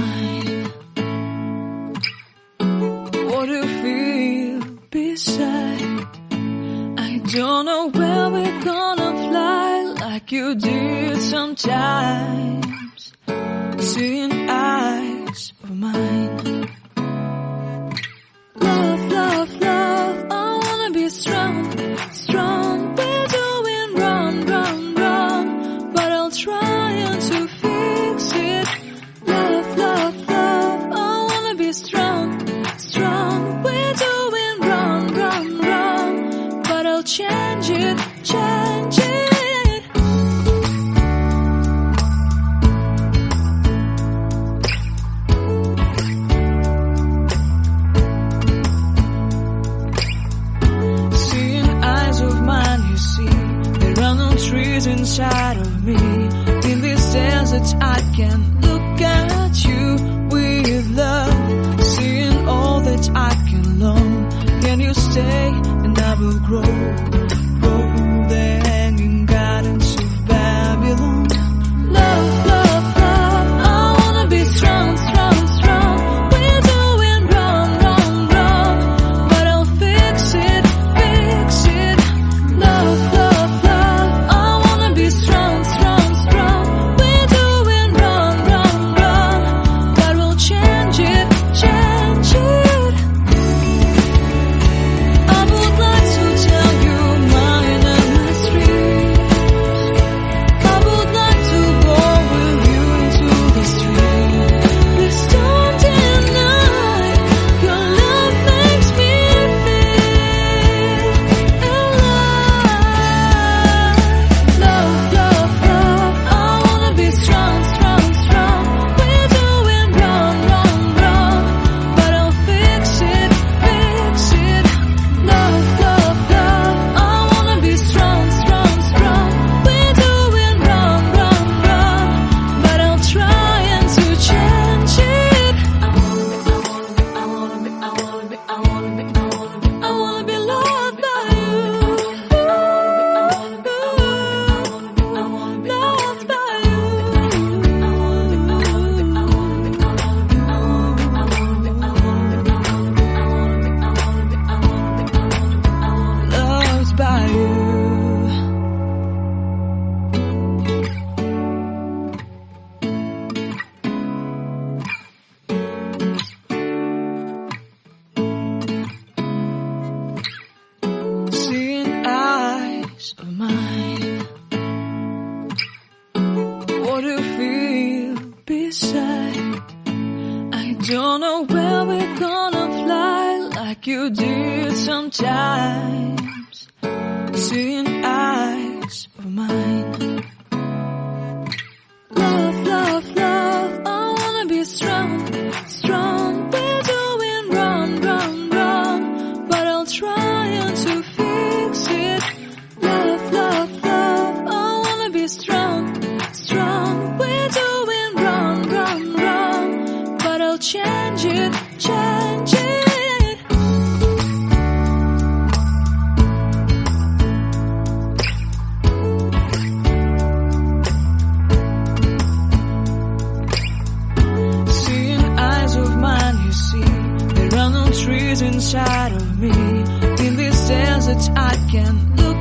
mine. What do you feel beside? I don't know where we're gonna fly like you did sometimes. Seeing eyes of mine. Love, love, love, I wanna be strong, strong. We're doing wrong, wrong, wrong, but I'll try to fix it. Love, love, love, I wanna be strong, strong. We're doing wrong, wrong, wrong, but I'll change it, change it. Trees inside of me. In this desert I can look at you with love. Seeing all that I can learn. Can you stay and I will grow? Grow the hanging gardens of Babylon. Love, love, love, I wanna be strong, strong, strong. We're doing wrong, wrong, wrong, but I'll fix it, fix it. Love, love, strong, strong, strong. We're doing wrong, wrong, wrong, but we'll change it, change it. I would like to tell you mine and my streets. I would like to go with you into the street. Please don't deny your love makes me feel alive. Love, love, I wanna be strong, strong, strong. We're doing wrong, wrong, wrong, but I'll fix it, fix it. Love, love, love, I wanna be strong, strong, strong. We're doing wrong, wrong, wrong, but I'll try to change it. I wanna be loved by you. Loved by you. Loved by you. Seeing eyes of mine. What do you feel beside? I don't know where we're gonna fly like you did sometimes. Seeing eyes of mine. Love, love, love, I wanna be strong, strong. We're doing wrong, wrong, wrong, but I'll try to fix it. Love, love, love, I wanna be strong, strong. We're doing wrong, wrong, wrong, but I'll change it, change it. Seeing eyes of mine, you see, there are no trees inside of me. In this desert I can look